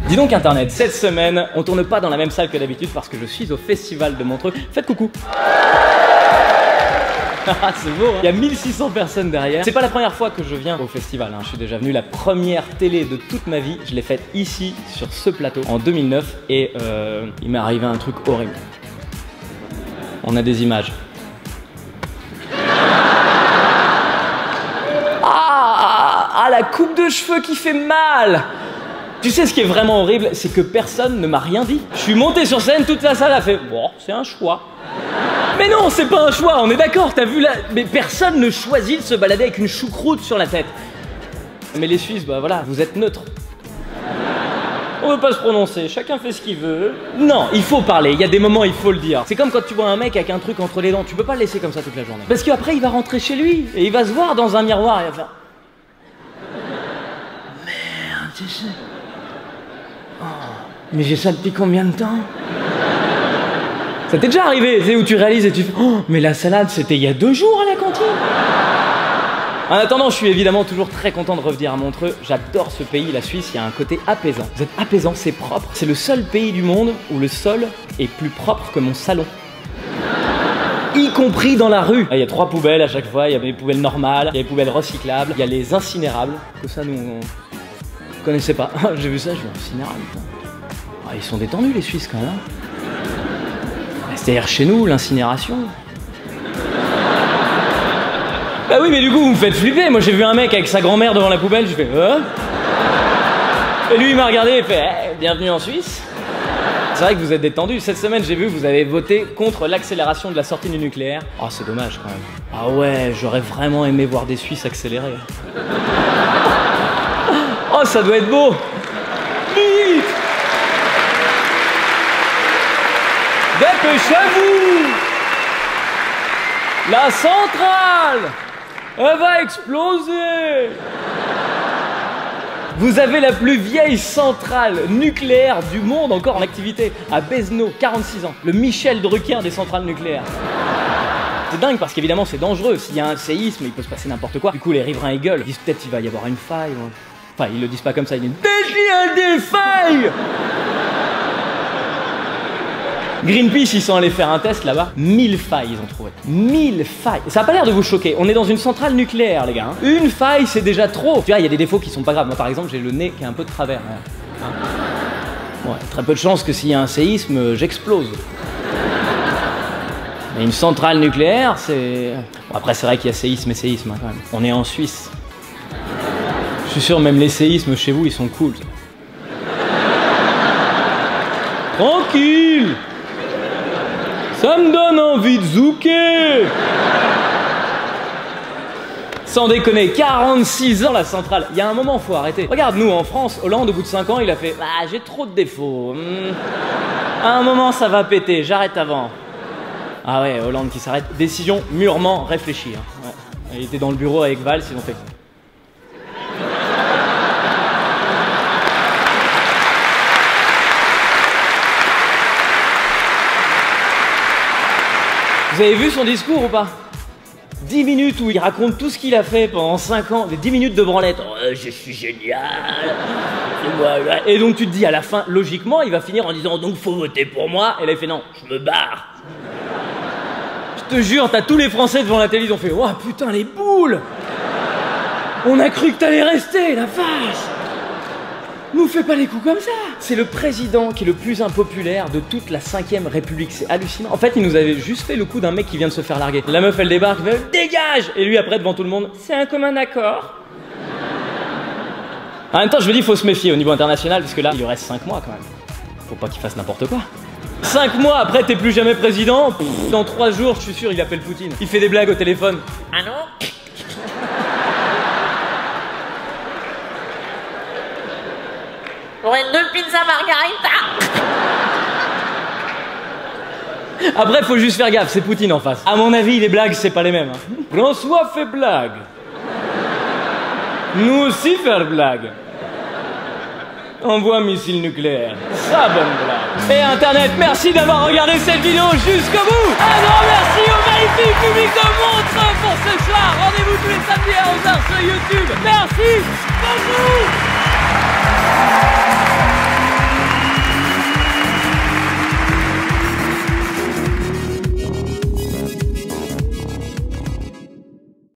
Dis donc Internet, cette semaine, on tourne pas dans la même salle que d'habitude parce que je suis au festival de Montreux. Faites coucou. C'est beau, hein. Il y a 1600 personnes derrière. C'est pas la première fois que je viens au festival, hein. Je suis déjà venu. La première télé de toute ma vie, je l'ai faite ici, sur ce plateau, en 2009. Et il m'est arrivé un truc horrible. On a des images. Ah, la coupe de cheveux qui fait mal. Tu sais ce qui est vraiment horrible, c'est que personne ne m'a rien dit. Je suis monté sur scène, toute la salle a fait « Bon, c'est un choix ». Mais non, c'est pas un choix, on est d'accord, t'as vu là. Mais personne ne choisit de se balader avec une choucroute sur la tête. Mais les Suisses, bah voilà, vous êtes neutres. On veut pas se prononcer, chacun fait ce qu'il veut. Non, il faut parler, il y a des moments, il faut le dire. C'est comme quand tu vois un mec avec un truc entre les dents, tu peux pas le laisser comme ça toute la journée. Parce qu'après, il va rentrer chez lui, et il va se voir dans un miroir, et il va faire... Merde, tu sais... Oh, mais j'ai ça depuis combien de temps? Ça t'est déjà arrivé, tu sais, où tu réalises et tu fais oh, mais la salade, c'était il y a 2 jours à la cantine. En attendant, je suis évidemment toujours très content de revenir à Montreux. J'adore ce pays, la Suisse, il y a un côté apaisant. Vous êtes apaisant, c'est propre. C'est le seul pays du monde où le sol est plus propre que mon salon. Y compris dans la rue. Il y a 3 poubelles à chaque fois, il y a des poubelles normales, il y a des poubelles recyclables, il y a les incinérables, que ça nous on connaissait pas. J'ai vu ça, je me suis incinérable. Ah, ils sont détendus les Suisses quand même. C'est-à-dire chez nous, l'incinération. Bah oui, mais du coup, vous me faites flipper. Moi, j'ai vu un mec avec sa grand-mère devant la poubelle, je fais Et lui, il m'a regardé et fait bienvenue en Suisse. C'est vrai que vous êtes détendu. Cette semaine, j'ai vu que vous avez voté contre l'accélération de la sortie du nucléaire. Oh, c'est dommage quand même. Ah ouais, j'aurais vraiment aimé voir des Suisses accélérer. Oh, ça doit être beau. Vite! Dépêchez-vous! La centrale! Elle va exploser! Vous avez la plus vieille centrale nucléaire du monde encore en activité, à Besno, 46 ans. Le Michel Drucker des centrales nucléaires. C'est dingue parce qu'évidemment c'est dangereux. S'il y a un séisme, il peut se passer n'importe quoi. Du coup les riverains ils gueulent. Ils disent peut-être qu'il va y avoir une faille. Enfin ils le disent pas comme ça, ils disent il y a des failles! Greenpeace, ils sont allés faire un test là-bas. 1000 failles, ils ont trouvé. 1000 failles. Ça a pas l'air de vous choquer. On est dans une centrale nucléaire, les gars. Hein. Une faille, c'est déjà trop. Tu vois, il y a des défauts qui sont pas graves. Moi, par exemple, j'ai le nez qui est un peu de travers. Hein. Ouais, très peu de chances que s'il y a un séisme, j'explose. Mais une centrale nucléaire, c'est... Bon, après, c'est vrai qu'il y a séisme et séisme, hein, quand même. On est en Suisse. Je suis sûr, même les séismes chez vous, ils sont cool. Tranquille! Ça me donne envie de zouker. Sans déconner, 46 ans la centrale. Il y a un moment, faut arrêter. Regarde, nous, en France, Hollande, au bout de 5 ans, il a fait « Ah, j'ai trop de défauts. À un moment, ça va péter, j'arrête avant. » Ah ouais, Hollande qui s'arrête. Décision mûrement réfléchie. Hein. Ouais. Il était dans le bureau avec Valls, ils ont fait... Vous avez vu son discours ou pas? 10 minutes où il raconte tout ce qu'il a fait pendant 5 ans, des 10 minutes de branlette. Oh, je suis génial. Et donc tu te dis à la fin, logiquement, il va finir en disant donc faut voter pour moi. Et là il fait non, je me barre. Je te jure, t'as tous les Français devant la télé, ils ont fait oh putain les boules. On a cru que t'allais rester, la vache. Nous fais pas les coups comme ça. C'est le président qui est le plus impopulaire de toute la 5ème République. C'est hallucinant. En fait, il nous avait juste fait le coup d'un mec qui vient de se faire larguer. La meuf, elle débarque, elle fait dégage. Et lui, après, devant tout le monde, c'est un commun accord. En même temps, je me dis, il faut se méfier au niveau international, parce que là, il lui reste 5 mois quand même. Faut pas qu'il fasse n'importe quoi. 5 mois après, t'es plus jamais président. Dans 3 jours, je suis sûr, il appelle Poutine. Il fait des blagues au téléphone. Ah non? J'aurais 2 pizzas margarita. Après, faut juste faire gaffe, c'est Poutine en face. À mon avis, les blagues, c'est pas les mêmes. Hein. François fait blague. Nous aussi faire blague. Envoie missile nucléaire. Ça, bonne blague. Et Internet, merci d'avoir regardé cette vidéo jusqu'au bout. Un grand merci au magnifique public de Montreux pour ce soir. Rendez-vous tous les samedis à 11h sur YouTube. Merci beaucoup.